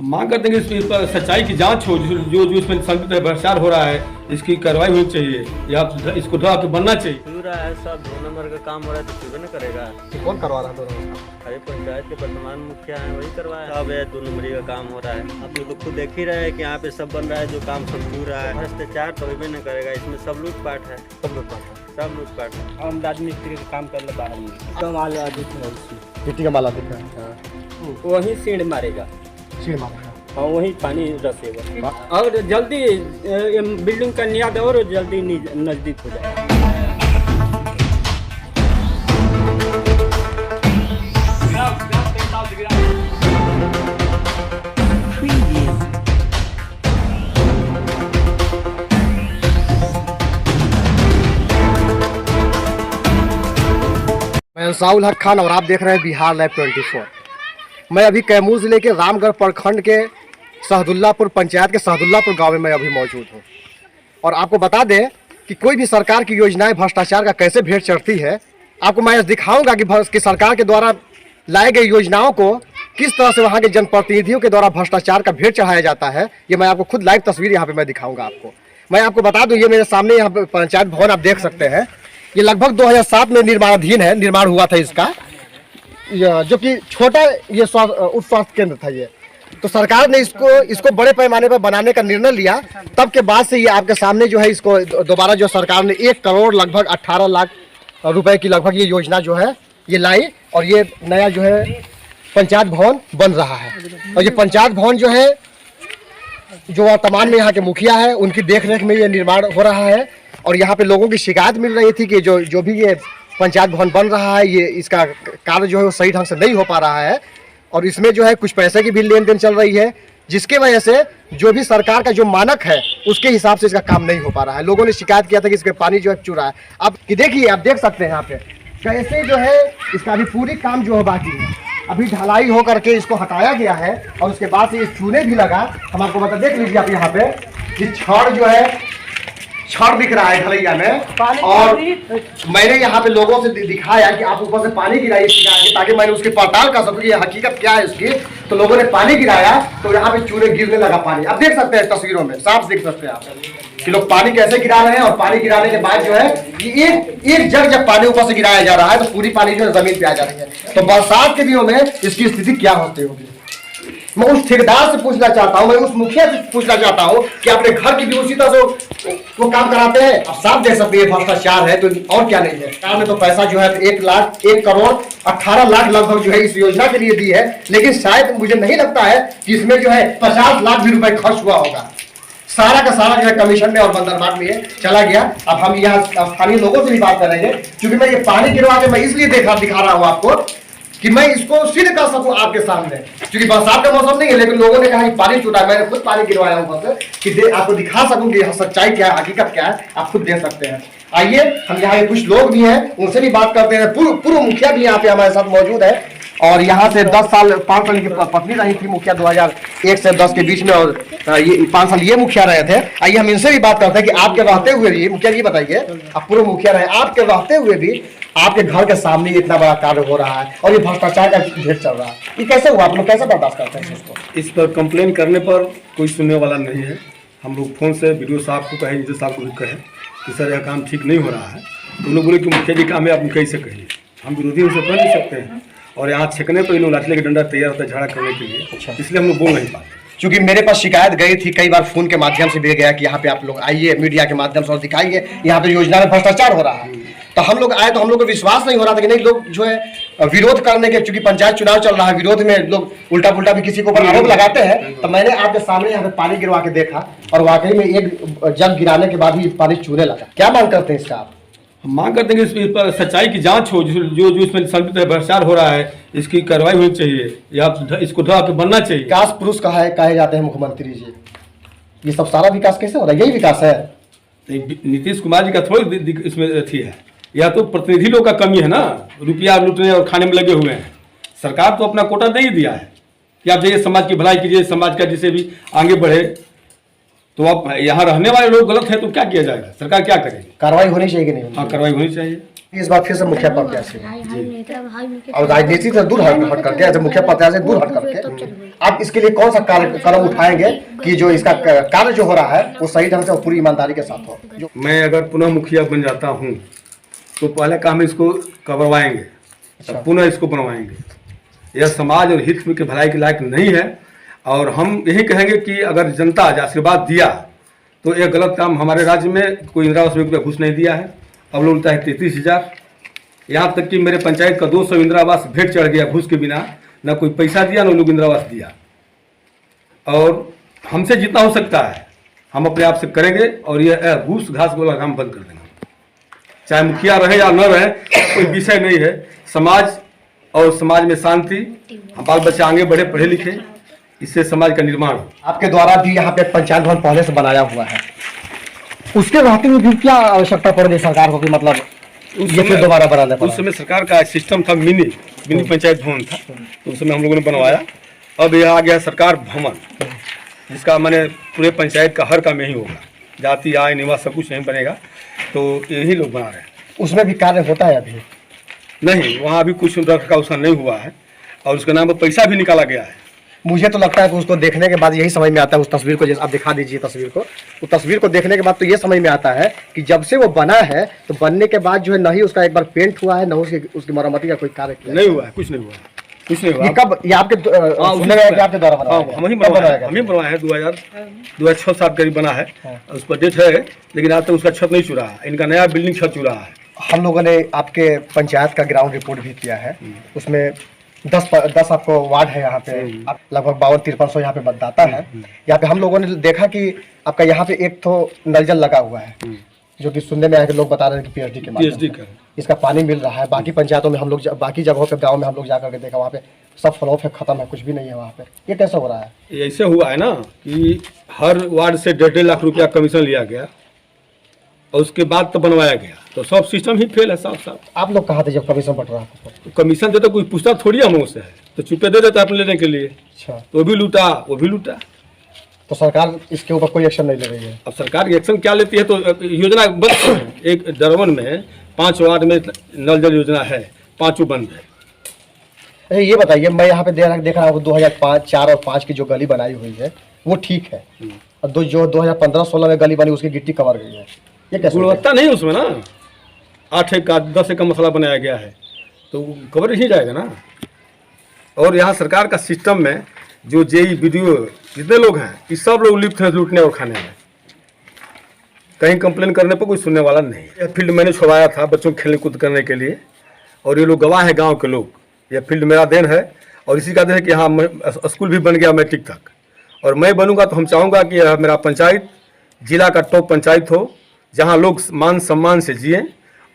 मांग करते हैं कि इस पर सच्चाई की जांच हो, जो जो इसमें संदिग्ध भ्रष्टाचार हो रहा है इसकी कार्रवाई होनी चाहिए या इसको ड्रा बनना चाहिए। हो रहा है सब 2 नंबर का काम हो रहा है तो क्यों न करेगा। कौन करवा रहा है 2 नंबर? अरे पंचायत के वर्तमान मुखिया है वही करवाया। अब 2 नंबरी का काम हो रहा है। आप लोग तो खुद देख ही रहे हैं कि यहाँ पे सब बन रहा है, जो काम सब हो रहा है। भ्रष्टाचार तो होबे न करेगा, इसमें सब लूटपाट है। सब लूटपाट है। हम राजमिस्त्री का काम कर ले बाहर में तो माल मिट्टी का माला दिख रहा है, वही सीढ़ मारेगा, सीढ़ मारेगा। हाँ वही पानी रसेगा और जल्दी बिल्डिंग का नियाद और जल्दी नजदीक हो जाएगा। मैं अंसाउल हक खान और आप देख रहे हैं बिहार लाइव 24। मैं अभी कैमूर जिले के रामगढ़ प्रखंड के सहदुल्लापुर पंचायत के सहदुल्लापुर गांव में मैं अभी मौजूद हूं और आपको बता दें कि कोई भी सरकार की योजनाएं भ्रष्टाचार का कैसे भेंट चढ़ती है। आपको मैं दिखाऊंगा कि सरकार के द्वारा लाए गए योजनाओं को किस तरह से वहां के जनप्रतिनिधियों के द्वारा भ्रष्टाचार का भेंट चढ़ाया जाता है। ये मैं आपको खुद लाइव तस्वीर यहाँ पे मैं दिखाऊंगा आपको। मैं आपको बता दूं, ये मेरे सामने यहाँ पे पंचायत भवन आप देख सकते हैं। ये लगभग 2007 में निर्माणाधीन है, निर्माण हुआ था इसका, जो कि छोटा ये उप स्वास्थ्य केंद्र था। ये तो सरकार ने इसको बड़े पैमाने पर बनाने का निर्णय लिया। तब के बाद से ये आपके सामने जो है इसको दोबारा जो सरकार ने 1 करोड़ लगभग 18 लाख रुपए की लगभग ये योजना जो है ये लाई और ये नया जो है पंचायत भवन बन रहा है। और ये पंचायत भवन जो है जो वर्तमान में यहाँ के मुखिया है उनकी देखरेख में ये निर्माण हो रहा है। और यहाँ पे लोगों की शिकायत मिल रही थी कि जो भी ये पंचायत भवन बन रहा है ये इसका कार्य जो है वो सही ढंग से नहीं हो पा रहा है और इसमें जो है कुछ पैसे की भी लेन देन चल रही है, जिसके वजह से जो भी सरकार का जो मानक है उसके हिसाब से इसका काम नहीं हो पा रहा है। लोगों ने शिकायत किया था कि इसके पानी जो है चू रहा है। अब कि देखिए, आप देख सकते हैं यहाँ पे कैसे जो है इसका अभी पूरी काम जो है बाकी है। अभी ढलाई हो करके इसको हटाया गया है और उसके बाद से ये चूने भी लगा। हम आपको बता, देख लीजिए आप यहाँ पे कि छड़ जो है छड़ दिख रहा है ढलैया में। और मैंने यहाँ पे लोगों से दिखाया कि आप ऊपर से पानी गिराइए ताकि मैंने उसकी पड़ताल कर सकूँ कि ये हकीकत क्या है इसकी। तो लोगों ने पानी गिराया तो यहाँ पे चूने गिरने लगा पानी। आप देख सकते हैं तस्वीरों में, साफ देख सकते हैं आप कि लोग पानी कैसे गिरा रहे हैं। और पानी गिराने के बाद जो है कि एक जग जब पानी ऊपर से गिराया जा रहा है तो पूरी पानी जो है जमीन पे आ जा रही है। तो बरसात के दिनों में इसकी स्थिति क्या होती होगी। मैं उस ठेकेदार से पूछना चाहता हूं, मैं उस मुखिया से पूछना चाहता हूं कि अपने घर की भी उसी तरह से वो काम कराते हैं। आप साफ देख सकते हैं भ्रष्टाचार है तो और क्या नहीं है। सरकार ने तो पैसा जो है 1 करोड़ 18 लाख लगभग जो है इस योजना के लिए दी है, लेकिन शायद मुझे नहीं लगता है कि इसमें जो है 50 लाख भी रुपए खर्च हुआ होगा। सारा का सारा जो है कमीशन में और बंदरबाट में चला गया। अब हम यहाँ स्थानीय लोगों से भी बात करेंगे, क्योंकि मैं ये पानी गिरवा के मैं इसलिए दिखा रहा हूँ आपको कि मैं इसको सिद्ध कर सकूं आपके सामने, क्योंकि बरसात का मौसम नहीं है। लेकिन लोगों ने कहा कि पानी छूटा है, मैंने खुद पानी गिरवाया हूं ऊपर से कि आपको दिखा सकूं कि सच्चाई क्या है, हकीकत क्या है, आप खुद देख सकते हैं। आइए हम यहाँ के कुछ लोग भी हैं उनसे भी बात करते हैं। पूर्व मुखिया भी यहाँ पे हमारे साथ मौजूद है और यहाँ से 5 साल की पत्नी रही थी मुखिया 2001 से 10 के बीच में, और ये 5 साल ये मुखिया रहे थे। आइए हम इनसे भी बात करते हैं कि आपके रहते हुए भी, मुखिया जी बताइए, आप पूर्व मुखिया रहे, आपके रहते हुए भी आपके घर के सामने इतना बड़ा कार्य हो रहा है और ये भ्रष्टाचार का भेंट चल रहा है, ये कैसे हुआ? आप लोग कैसे बर्दाश्त करते हैं इसको? इस पर कंप्लेन करने पर कोई सुनने वाला नहीं है। हम लोग फोन से वीडियो साहब को कहें, इंजीनियर साहब को भी कहें कि सर यह काम ठीक नहीं हो रहा है। तो लोग बोले कि मुखिया जी काम है, आप कैसे कहिए, हम विरोधी उनसे कर नहीं सकते हैं। और यहाँ छेकने पर इन लोग लाठी के डंडा तैयार होता है झगड़ा करने के लिए। अच्छा, इसलिए हम लोग बोल नहीं पाते। क्योंकि मेरे पास शिकायत गई थी, कई बार फोन के माध्यम से भी गया कि यहाँ पे आप लोग आइए मीडिया के माध्यम से और दिखाइए यहाँ पे योजना में भ्रष्टाचार हो रहा है। तो हम लोग आए तो हम लोग को विश्वास नहीं हो रहा था कि नहीं, लोग जो है विरोध करने के, चूंकि पंचायत चुनाव चल रहा है, विरोध में लोग उल्टा पुल्टा भी किसी को ऊपर आरोप लगाते हैं। तो मैंने आपके सामने यहाँ पे पानी गिरवा के देखा और वाकई में एक जग गिराने के बाद ही पानी चूने लगा। क्या मांग करते हैं इसका आप? हम मांग करते हैं कि इस पर सच्चाई की जांच हो, जो इसमें संदिग्ध भ्रष्टाचार हो रहा है इसकी कार्रवाई होनी चाहिए या इसको ड्रा बनना चाहिए। विकास पुरुष कहे जाते हैं मुख्यमंत्री जी, ये सब सारा विकास कैसे हो रहा है? यही विकास है? नीतीश कुमार जी का थोड़ी इसमें अथी है, या तो प्रतिनिधि लोग का कमी है ना, रुपया लूटने और खाने में लगे हुए हैं। सरकार तो अपना कोटा दे ही दिया है कि आप जाइए समाज की भलाई कीजिए, समाज का जिसे भी आगे बढ़े। तो अब यहाँ रहने वाले लोग गलत है तो क्या किया जाएगा, सरकार क्या करेगी? कार्रवाई होनी चाहिए कि नहीं? हाँ, कार्रवाई होनी चाहिए। इस बार फिर से मुखिया प्रत्याशी हैं। और राजनीति से दूर हट करके, जब मुखिया प्रत्याशी दूर हट करके आप इसके लिए कौन सा कदम उठाएंगे कि जो इसका कार्य जो हो रहा है वो सही ढंग से और पूरी ईमानदारी के साथ हो? जो मैं अगर पुनः मुखिया बन जाता हूँ तो पहले काम इसको करवाएंगे, पुनः इसको बनवाएंगे। यह समाज और हित के भलाई के लायक नहीं है। और हम यही कहेंगे कि अगर जनता आज आशीर्वाद दिया तो यह गलत काम, हमारे राज्य में कोई इंदिरा आवास में घुस नहीं दिया है। अब लोग मिलता है 33,000, यहाँ तक कि मेरे पंचायत का 200 इंदिरा आवास भेंट चढ़ गया घूस के बिना, ना कोई पैसा दिया ना लोग इंदिरा आवास दिया। और हमसे जितना हो सकता है हम अपने आप से करेंगे और यह घूस घास वाला काम बंद कर देंगे। चाहे मुखिया रहे या न रहे कोई विषय नहीं है। समाज और समाज में शांति, बाल बच्चे आगे बढ़े पढ़े लिखे, इससे समाज का निर्माण हो। आपके द्वारा भी यहाँ पे पंचायत भवन पहले से बनाया हुआ है, उसके रहते हुए भी क्या आवश्यकता पड़ रही सरकार को कि मतलब ये फिर दोबारा बनाना पड़ा? उस समय सरकार का सिस्टम था मिनी पंचायत भवन था, तो उस समय हम लोगों ने बनवाया। अब यह आ गया सरकार भवन, जिसका मैंने पूरे पंचायत का हर काम यही होगा, जाति आय निवास सब कुछ नहीं बनेगा, तो यही लोग बना रहे हैं। उसमें भी कार्य होता है अभी? नहीं, वहाँ अभी कुछ रखा उसका नहीं हुआ है और उसके नाम पर पैसा भी निकाला गया है। मुझे तो लगता है कि उसको देखने के बाद यही समझ में आता है, उस तस्वीर को जैसे आप दिखा दीजिए तस्वीर को, उस तस्वीर को देखने के बाद तो ये समझ में आता है कि जब से वो बना है तो बनने के बाद जो है नहीं उसका एक बार पेंट हुआ है, न उसकी मरम्मति का कोई कार्य किया नहीं हुआ है, कुछ नहीं हुआ है, कुछ नहीं हुआ। ये कब ये आपके सुनने में आया कि आपके द्वारा बनाया गया? हम ही बनवाया है 2006-7 करीब बना है, उस पर डेट है, लेकिन आज तक उसका छत नहीं चुरा है। इनका नया बिल्डिंग छत चुरा है। हम लोगों ने आपके पंचायत का ग्राउंड रिपोर्ट भी किया है, उसमें 10 आपको वार्ड है यहाँ पे, आप लगभग 52-5300 यहाँ पे मतदाता है। यहाँ पे हम लोगों ने देखा कि आपका यहाँ पे एक तो नल जल लगा हुआ है, जो कि सुनने में आया कि लोग बता रहे हैं कि पीएचडी के माध्यम से इसका पानी मिल रहा है। बाकी पंचायतों में हम लोग, बाकी जगहों पे गाँव में हम लोग जाकर के देखा, वहाँ पे सब फ्लॉप है, खत्म है, कुछ भी नहीं है वहाँ पे। ये कैसे हो रहा है? ये ऐसे हुआ है ना कि हर वार्ड से 1.5 लाख रुपया कमीशन लिया गया और उसके बाद तो बनवाया गया, तो सब सिस्टम ही फेल है साफ। आप लोग कहाँ थे जब कमीशन बट रहा था? तो कमीशन देता कोई पूछता थोड़ी हम लोग से है, तो चुपे दे देता अपने लेने के लिए। अच्छा, तो वो भी लूटा। तो सरकार इसके ऊपर कोई एक्शन नहीं ले रही है? अब सरकार एक्शन क्या लेती है? तो योजना बंद है। एक दरवन में 5 वार्ड में नल जल योजना है, 5 बंद है। अरे ये बताइए, मैं यहाँ पे देख रहा हूँ 2005, 4 और 5 की जो गली बनाई हुई है वो ठीक है, और जो 2015-16 में गली बनी उसकी गिट्टी कवर गई है, ये कैसे? गुणवत्ता नहीं उसमें ना, 8 का 10 का मसला बनाया गया है, तो कवर ही जाएगा ना। और यहाँ सरकार का सिस्टम में जो जेई वीडियो जितने लोग हैं, ये सब लोग लिप्त हैं लूटने और खाने में। कहीं कंप्लेन करने पर कोई सुनने वाला नहीं। यह फील्ड मैंने छुड़वाया था बच्चों को खेलने कूद करने के लिए, और ये लोग गवाह है गाँव के लोग। यह फील्ड मेरा देन है और इसी का देन है कि हाँ स्कूल भी बन गया मैट्रिक तक, और मैं बनूंगा तो हम चाहूँगा कि यह मेरा पंचायत जिला का टॉप पंचायत हो, जहाँ लोग मान सम्मान से जिए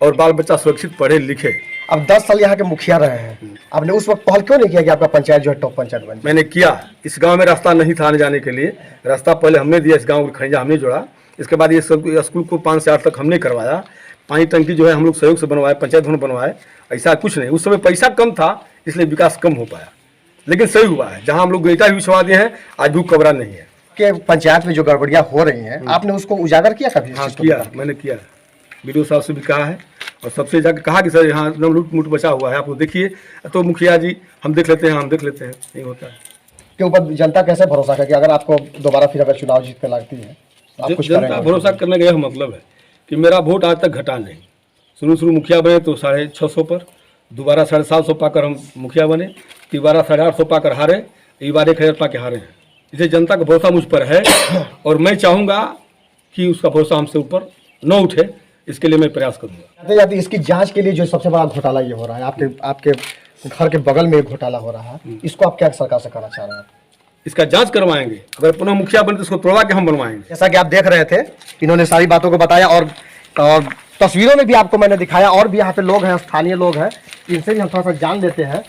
और बाल बच्चा सुरक्षित पढ़े लिखे। अब 10 साल यहाँ के मुखिया रहे हैं, आपने उस वक्त पहल क्यों नहीं किया कि आपका पंचायत जो है टॉप पंचायत बने? मैंने किया। इस गांव में रास्ता नहीं था आने जाने के लिए, रास्ता पहले हमने दिया, इस गांव को खैजा हमने जोड़ा। इसके बाद ये स्कूल को 5 से 8 तक हमने करवाया। पानी टंकी जो है हम लोग सहयोग से बनवाए, पंचायत भवन बनवाए। ऐसा कुछ नहीं, उस समय पैसा कम था इसलिए विकास कम हो पाया, लेकिन सही हुआ है। जहाँ हम लोग ईटा भी बिछवा दिए हैं, आज भी कबरा नहीं है। कि पंचायत में जो गड़बड़ियाँ हो रही हैं आपने उसको उजागर किया कभी? हाँ किया, मैंने किया। वीडियो साहब से भी कहा है और सबसे जाकर कहा कि सर यहाँ एकदम लूट मूट बचा हुआ है, आप लोग देखिए। तो मुखिया जी हम देख लेते हैं, नहीं होता है। के ऊपर जनता कैसे भरोसा करे कि अगर आपको दोबारा फिर अगर चुनाव जीत कर लगती है आप कुछ जनता करेंगे? भरोसा करने का यह मतलब है कि मेरा वोट आज तक घटा नहीं। शुरू मुखिया बने तो 650 पर, दोबारा 750 पाकर हम मुखिया बने, दोबारा 850 पाकर हारे, ये बार 1000 पा के हारे हैं। इसलिए जनता का भरोसा मुझ पर है और मैं चाहूँगा कि उसका भरोसा हमसे ऊपर न उठे, इसके लिए मैं प्रयास करूँगा। जाते इसकी जांच के लिए जो सबसे बड़ा घोटाला ये हो रहा है, आपके घर के बगल में एक घोटाला हो रहा है, इसको आप क्या सरकार से करना चाह रहे हैं? इसका जांच करवाएंगे, अगर पुनः मुखिया बने तो इसको तोड़वा के हम बनवाएंगे। जैसा कि आप देख रहे थे, इन्होंने सारी बातों को बताया और तस्वीरों में भी आपको मैंने दिखाया, और भी यहाँ पे लोग हैं, स्थानीय लोग हैं, इनसे भी हम थोड़ा सा जान लेते हैं।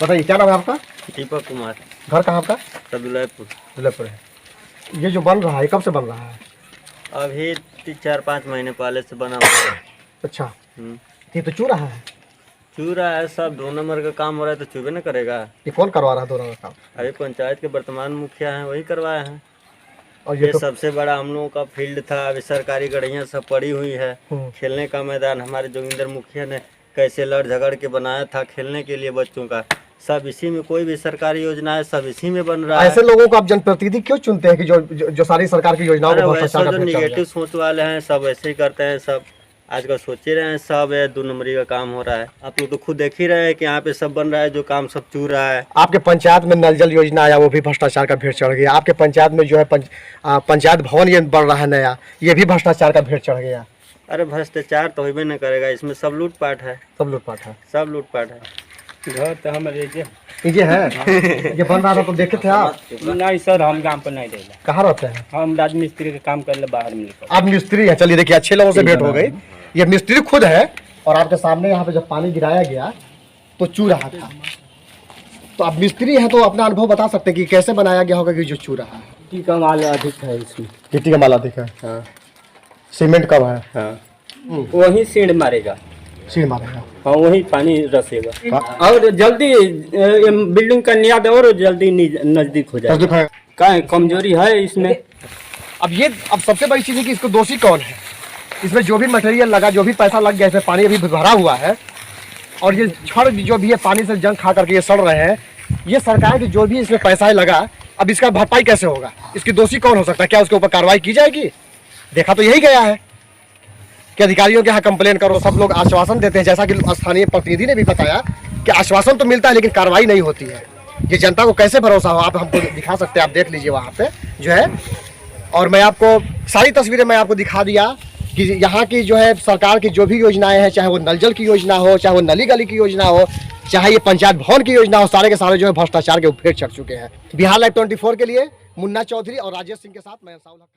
बताइए क्या नाम है आपका? दीपक कुमार। घर कहाँ आपका? दुल्हेपुर है। ये जो बन रहा है कब से बन रहा है? अभी 4-5 महीने पहले से बना हुआ है। अच्छा, ये तो चू रहा है? चू रहा है, सब 2 नंबर का काम हो रहा है तो चूबे न करेगा। ये कौन करवा रहा है 2 नंबर का काम? अभी पंचायत के वर्तमान मुखिया हैं, वही करवाए हैं। और ये तो सबसे बड़ा हम लोगों का फील्ड था। अभी सरकारी गढ़ियाँ सब पड़ी हुई है। खेलने का मैदान हमारे जोगिंदर मुखिया ने कैसे लड़ झगड़ के बनाया था खेलने के लिए बच्चों का, सब इसी में, कोई भी सरकारी योजना है सब इसी में बन रहा है। ऐसे लोगों को आप जनप्रतिनिधि क्यों चुनते हैं कि जो सारी सरकार की योजनाओं को भ्रष्टाचार जो का भेंट चढ़ निगेटिव गया? सोच वाले हैं सब ऐसे ही करते हैं। सब आजकल सोच ही रहे हैं सब है 2 नंबरी का काम हो रहा है। आप लोग तो खुद देख ही रहे हैं कि यहाँ पे सब बन रहा है, जो काम सब चूर रहा है। आपके पंचायत में नल जल योजना आया, वो भी भ्रष्टाचार का भेंट चढ़ गया। आपके पंचायत में जो है पंचायत भवन ये बन रहा है नया, ये भी भ्रष्टाचार का भेंट चढ़ गया। अरे भ्रष्टाचार तो होबे न करेगा, इसमें सब लूटपाट है, सब लूटपाट है। सब लूटपाट है। घर तो हमारे ये है ये बन रहा था तो देखे थे आप? नहीं सर, हम गांव पर नहीं रहेगा। कहाँ रहते हैं? हम राजमिस्त्री का काम कर ले बाहर में निकल। आप मिस्त्री हैं। चलिए देखिए, अच्छे लोगों से भेंट हो गई। ये मिस्त्री खुद है और आपके सामने यहाँ पे जब पानी गिराया गया तो चू रहा था। तो आप मिस्त्री हैं तो अपना अनुभव बता सकते हैं कि कैसे बनाया गया होगा कि जो चू रहा है? मिट्टी का माल अधिक है इसमें। गिट्टी का माल अधिक है। हाँ सीमेंट कम है। हाँ, वही सीढ़ मारेगा। सील मारेगा। हाँ, वही पानी रसेगा और जल्दी बिल्डिंग का नियाद और जल्दी नजदीक हो जाएगा। क्या कमजोरी है इसमें? अब सबसे बड़ी चीज़ है कि इसको दोषी कौन है? इसमें जो भी मटेरियल लगा, जो भी पैसा लग गया, इसमें पानी अभी भरा हुआ है और ये छड़ जो भी है पानी से जंग खा करके ये सड़ रहे हैं। ये सरकार की जो भी इसमें पैसा है लगा, अब इसका भरपाई कैसे होगा? इसकी दोषी कौन हो सकता है? क्या उसके ऊपर कार्रवाई की जाएगी? देखा तो यही गया है कि अधिकारियों के यहाँ कंप्लेन करो। सब लोग आश्वासन देते हैं, जैसा कि स्थानीय प्रतिनिधि ने भी बताया कि आश्वासन तो मिलता है लेकिन कार्रवाई नहीं होती है। ये जनता को कैसे भरोसा हो? आप हमको दिखा सकते हैं, आप देख लीजिए वहाँ पे जो है। और मैं आपको सारी तस्वीरें मैं आपको दिखा दिया कि यहाँ की जो है सरकार की जो भी योजनाएं हैं, चाहे वो नल जल की योजना हो, चाहे वो नली गली की योजना हो, चाहे ये पंचायत भवन की योजना हो, सारे के सारे जो है भ्रष्टाचार के फेर चढ़ चुके हैं। बिहार लाइव 24 के लिए मुन्ना चौधरी और राजेश सिंह के साथ मैं साउल हक।